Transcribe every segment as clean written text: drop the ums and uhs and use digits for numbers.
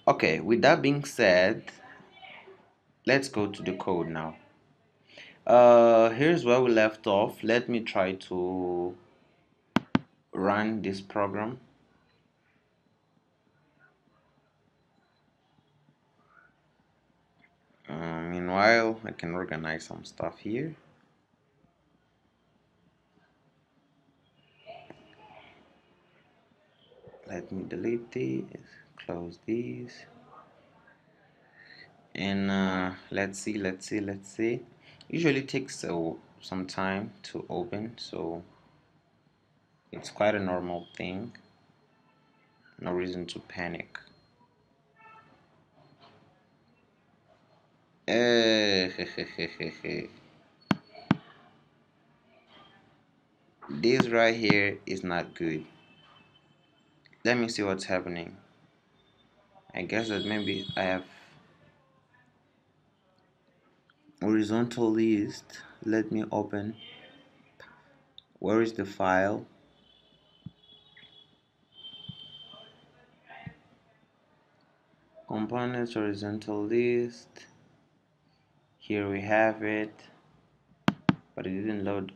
Okay, with that being said, let's go to the code now. Here's where we left off. Let me try to run this program. Meanwhile, I can organize some stuff here. Let me delete these, close these, and let's see. Usually takes some time to open, so it's quite a normal thing. No reason to panic. This right here is not good. Let me see what's happening. I guess that maybe I have horizontal list. Let me open. Where is the file? Components horizontal list. Here we have it, but it didn't load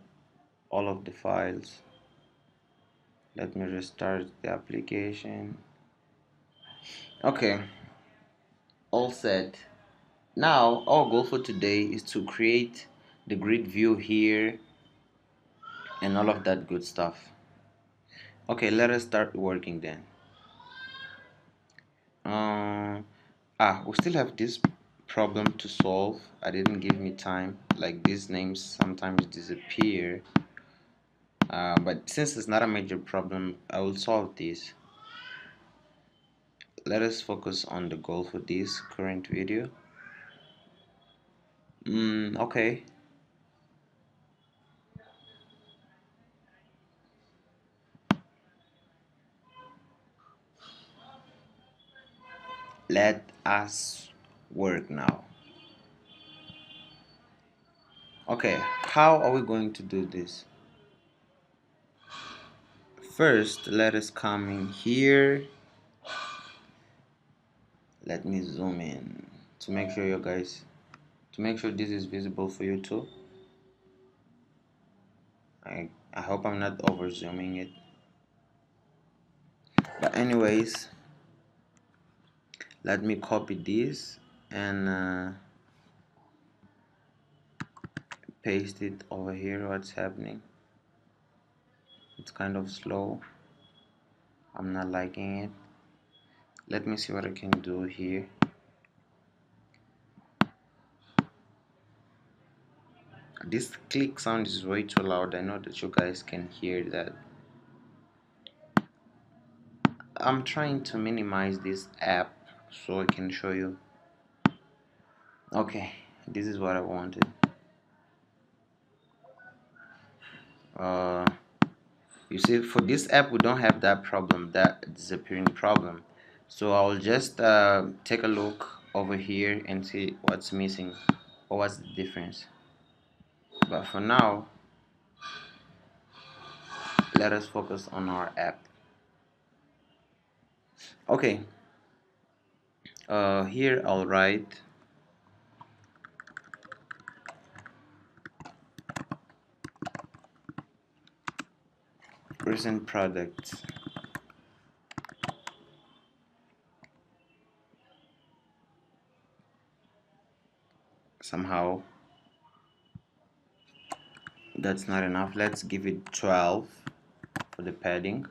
all of the files. Let me restart the application. Okay, all set. Now our goal for today is to create the grid view here and all of that good stuff. Okay, let us start working then. We still have this problem to solve. I didn't give me time. Like these names sometimes disappear. But since it's not a major problem, I will solve this. Let us focus on the goal for this current video. Okay. Let us work now. Okay, how are we going to do this? First, let us come in here. Let me zoom in to make sure to make sure this is visible for you too. I hope I'm not over zooming it. But anyways, let me copy this and paste it over here. What's happening? It's kind of slow. I'm not liking it. Let me see what I can do here. This click sound is way too loud. I know that you guys can hear that. I'm trying to minimize this app so I can show you. Okay, this is what I wanted. uh, you see, for this app we don't have that problem, that disappearing problem, so I'll just take a look over here and see what's missing or what's the difference. But for now, let us focus on our app. Okay, here I'll write recent products. Somehow that's not enough. Let's give it 12 for the padding.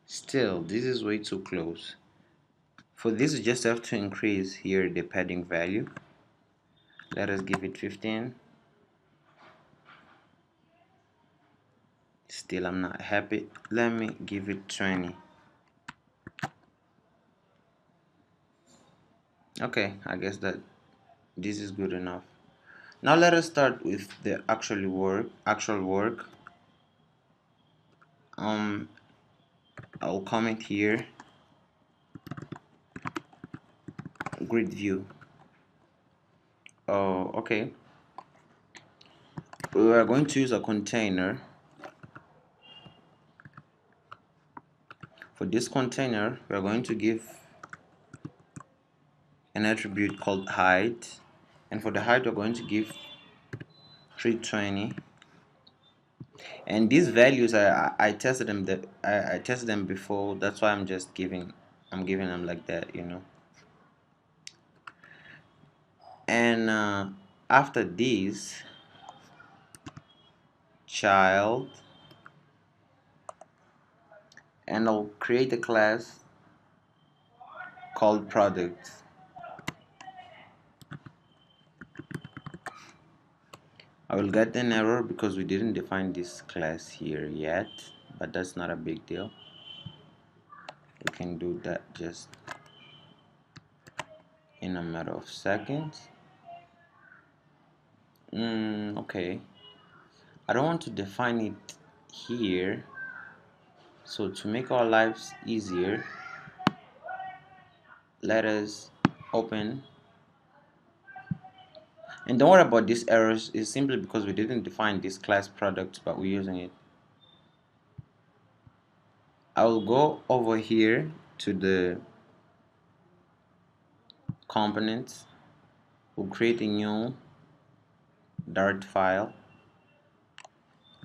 Still, this is way too close. For this, you just have to increase here the padding value. Let us give it 15. Still, I'm not happy. Let me give it 20. Okay, I guess that this is good enough. Now let us start with the actual work. I'll comment here grid view. Oh, okay. We are going to use a container. For this container, we are going to give an attribute called height, and for the height we're going to give 320. And these values I tested them I tested them before, that's why I'm giving them like that, you know. And after this, child, and I'll create a class called product. I will get an error because we didn't define this class here yet, but that's not a big deal. We can do that just in a matter of seconds. Okay, I don't want to define it here, so to make our lives easier, let us open. And don't worry about these errors, it's simply because we didn't define this class product, but we're using it. I will go over here to the components. We'll create a new Dart file,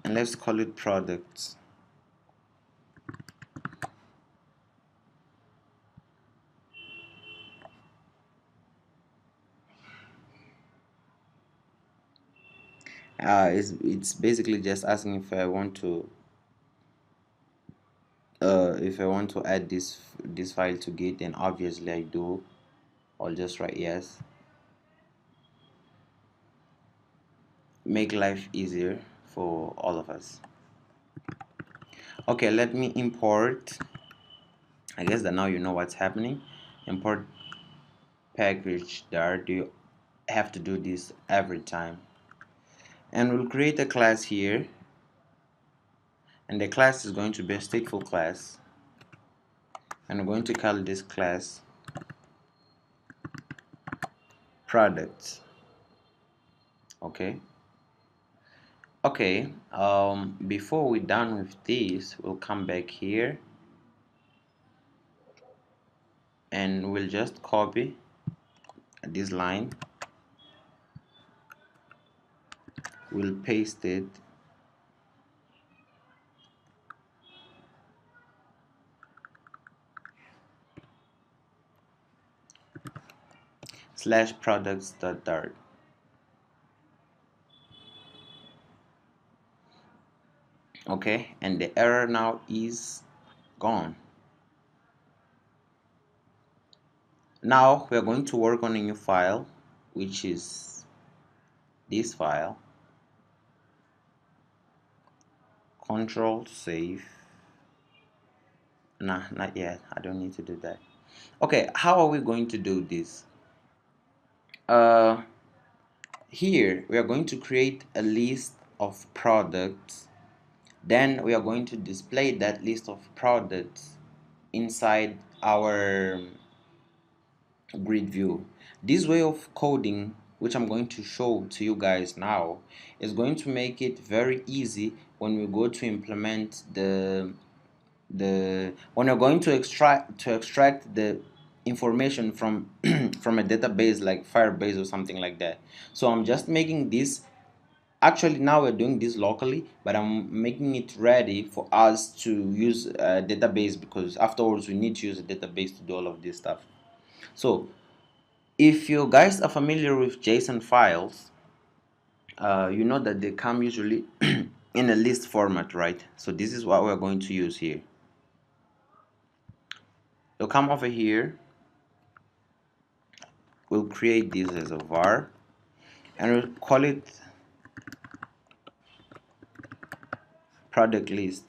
and let's call it products. It's basically just asking if I want to add this file to Git, and obviously I do. I'll just write yes. Make life easier for all of us. Okay, let me import. I guess that now you know what's happening. Import package Dart. You have to do this every time. And we'll create a class here, and the class is going to be a stateful class, and we're going to call this class products. Okay. Before we're done with this, we'll come back here and we'll just copy this line, we'll paste it, slash products.dart. Okay, and the error now is gone. Now we're going to work on a new file, which is this file. Control save. Nah, not yet. I don't need to do that. Okay, how are we going to do this? Here we are going to create a list of products. Then we are going to display that list of products inside our grid view. This way of coding, which I'm going to show to you guys now, is going to make it very easy when we go to implement when you're going to extract the information from from a database like Firebase or something like that. So I'm just making this. Actually, now we're doing this locally, but I'm making it ready for us to use a database, because afterwards we need to use a database to do all of this stuff. So if you guys are familiar with JSON files, you know that they come usually in a list format, right? So this is what we're going to use here. You'll come over here, we'll create this as a var, and we'll call it product list.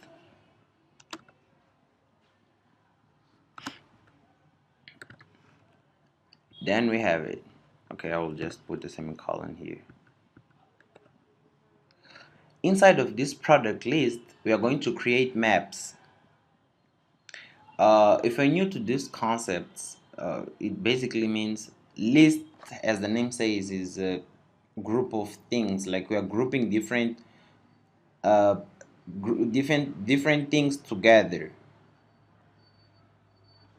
Then we have it. Okay, I will just put the semicolon here. Inside of this product list, we are going to create maps. If you're new to these concepts, it basically means list, as the name says, is a group of things. Like we are grouping uh, different things together.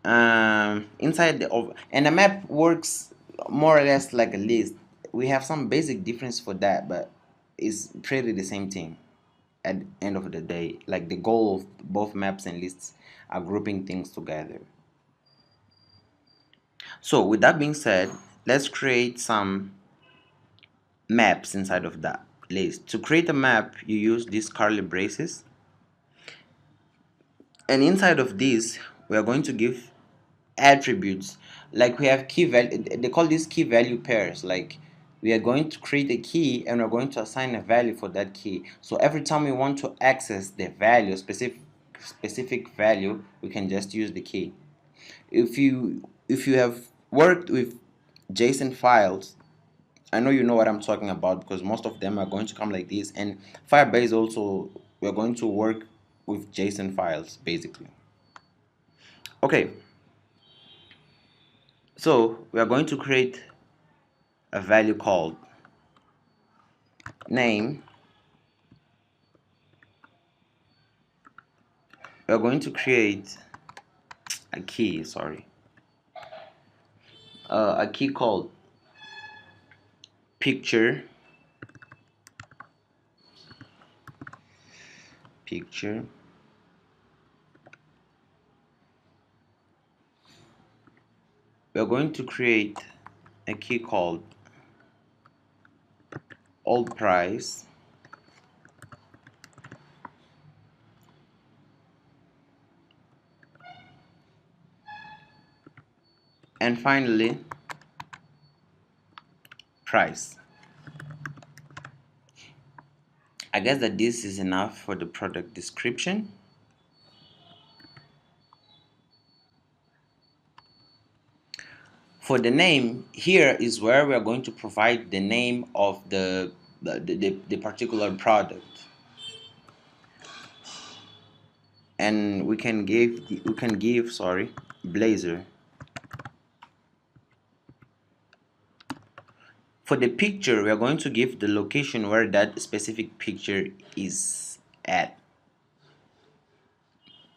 inside the and a map works more or less like a list. We have some basic difference for that, but it's pretty the same thing at the end of the day. Like the goal of both maps and lists are grouping things together. So with that being said, let's create some maps inside of that list. To create a map, you use these curly braces, and inside of this we are going to give attributes. Like we have key value, they call these key value pairs. Like we are going to create a key and we're going to assign a value for that key. So every time we want to access the value, specific value, we can just use the key. If you have worked with JSON files, I know you know what I'm talking about, because most of them are going to come like this. And Firebase also, we're going to work with JSON files basically. Okay, so we are going to create a value called name. We are going to create a key, a key called picture. Picture. We are going to create a key called old price. And finally, price. I guess that this is enough for the product description. For the name, here is where we are going to provide the name of the particular product. And we can give blazer. For the picture, we are going to give the location where that specific picture is at.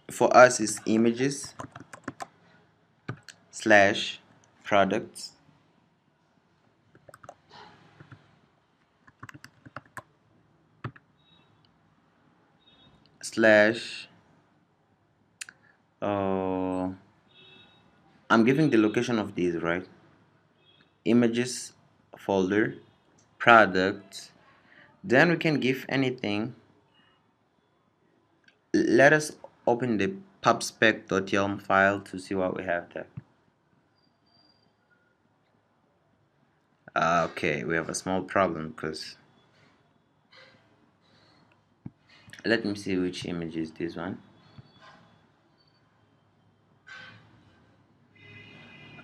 For us is images slash products slash I'm giving the location of these, right? Images folder, products. Then we can give anything. Let us open the pubspec.yelm file to see what we have there. Okay, we have a small problem, because let me see which image is this one.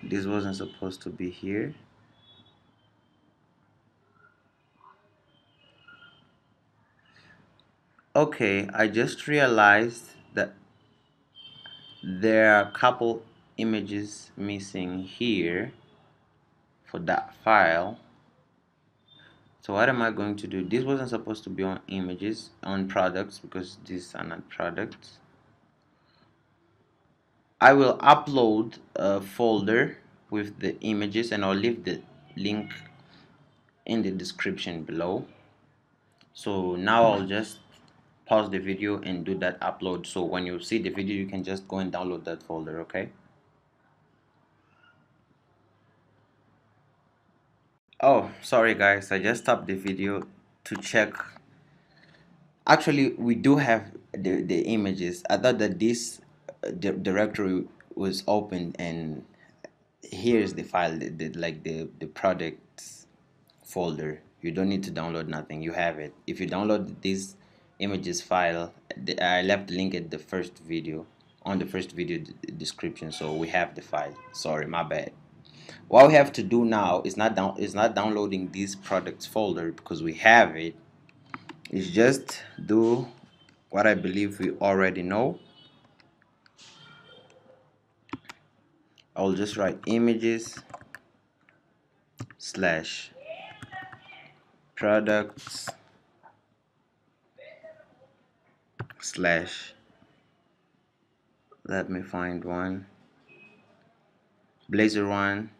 This wasn't supposed to be here. Okay, I just realized that there are a couple images missing here for that file. So what am I going to do? This wasn't supposed to be on images, on products, because these are not products. I will upload a folder with the images, and I'll leave the link in the description below. So now I'll just pause the video and do that upload, so when you see the video you can just go and download that folder. Okay. Oh, sorry guys, I just stopped the video to check. Actually, we do have the images. I thought that this directory was open, and here's the file, like the products folder. You don't need to download nothing, you have it. If you download this images file, I left the link at the first video, on the first video description, so we have the file. Sorry, my bad. What we have to do now is not downloading this products folder, because we have it. It's just do what I believe we already know. I'll just write images slash products slash, let me find one, Blazor 1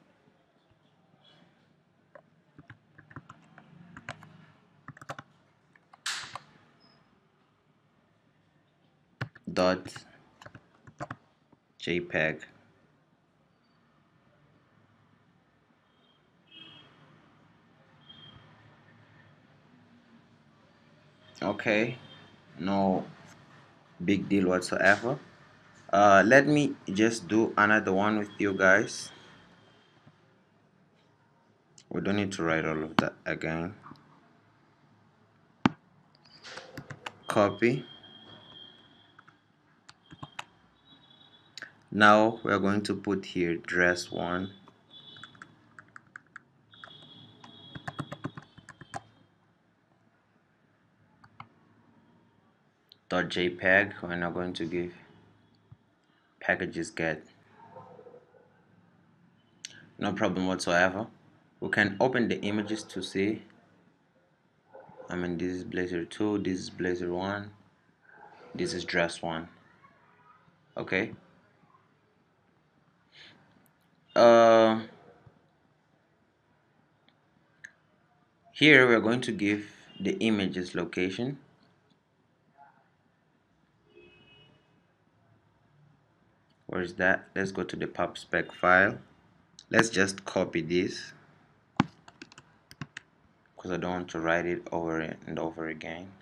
dot JPEG. Okay, no big deal whatsoever. Let me just do another one with you guys. We don't need to write all of that again. Copy. Now we're going to put here dress 1 dot JPEG. We're now going to give packages get. No problem whatsoever. We can open the images to see. This is Blazor 2, this is Blazor 1, this is dress 1. Okay. Here we're going to give the images location. Where is that? Let's go to the pubspec file. Let's just copy this because I don't want to write it over and over again.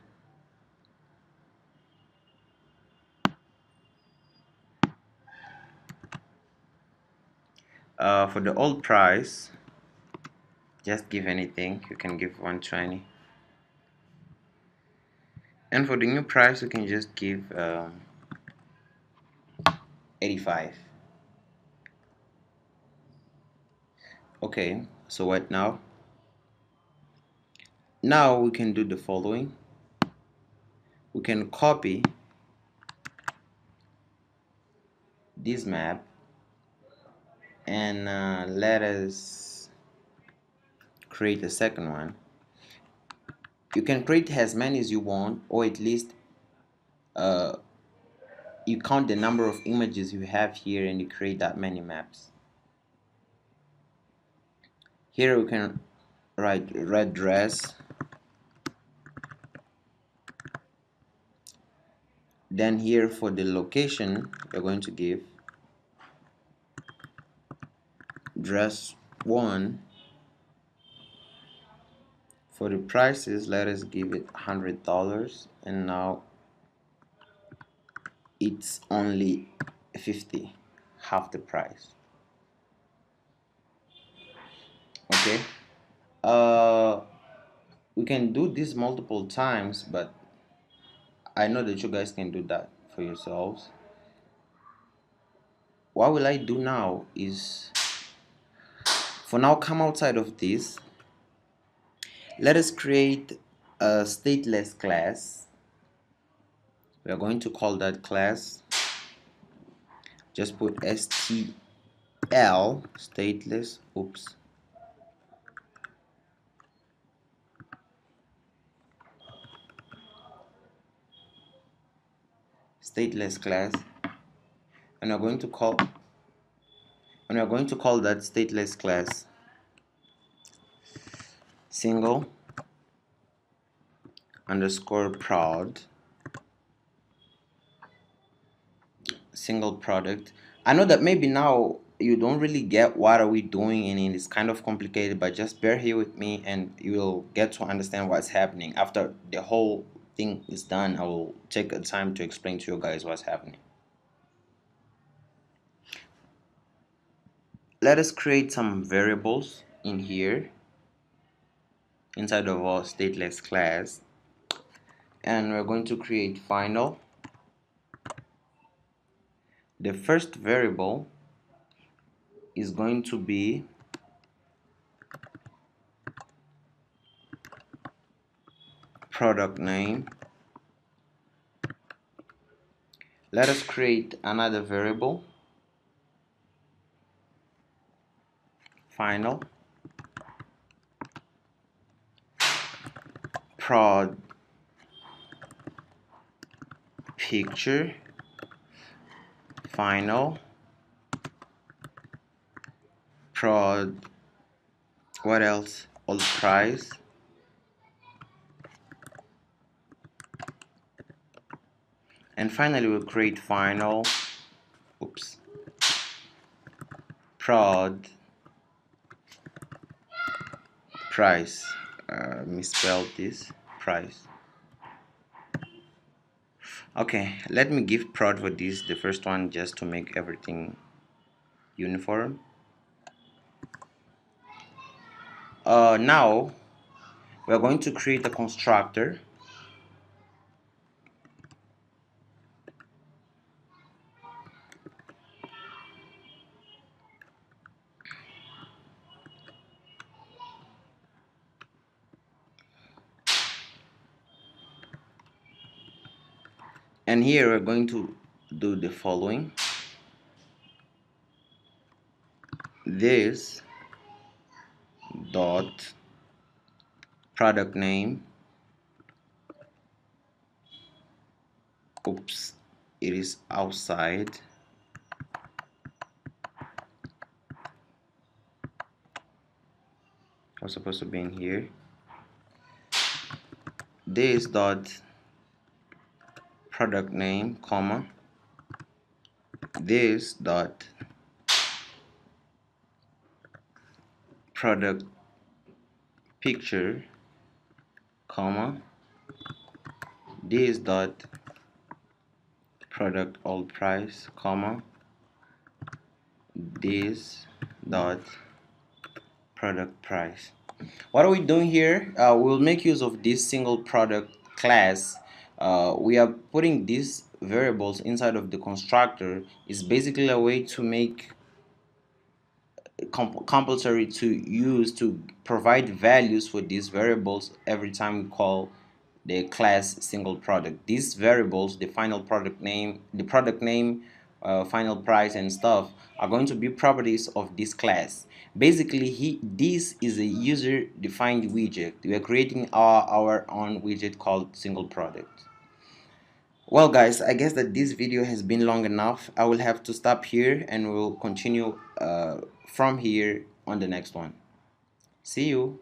For the old price, just give anything. You can give 120. And for the new price, you can just give 85. Okay, so what now? Now we can do the following. We can copy this map and let us create a second one. You can create as many as you want, or at least you count the number of images you have here and you create that many maps. Here we can write red dress, then here for the location we're going to give dress 1. For the prices, let us give it $100, and now it's only 50, half the price. Okay, we can do this multiple times, but I know that you guys can do that for yourselves. What will I do now is, for now, come outside of this. Let us create a stateless class. We are going to call that class, just put stl stateless, stateless class, and we're going to call that stateless class single underscore prod single product. I know that maybe now you don't really get what are we doing and it's kind of complicated, but just bear here with me and you will get to understand what's happening. After the whole thing is done, I will take the time to explain to you guys what's happening. Let us create some variables in here inside of our stateless class, and we're going to create final. The first variable is going to be product name. Let us create another variable, final, prod picture, final, prod, what else, old price, and finally we'll create final, oops, prod price, misspelled this, price. Okay, let me give prod for this, the first one, just to make everything uniform. Now we're going to create a constructor, and here we're going to do the following. This dot product name, oops, it is outside, I was supposed to be in here. This dot product name, comma, this dot product picture, comma, this dot product old price, comma, this dot product price. What are we doing here? We'll make use of this single product class. We are putting these variables inside of the constructor. It's basically a way to make compulsory to use to provide values for these variables every time we call the class single product. These variables, the final product name, the product name, final price and stuff, are going to be properties of this class. Basically, this is a user defined widget. We are creating our own widget called single product. Well guys, I guess that this video has been long enough. I will have to stop here and we'll continue from here on the next one. See you.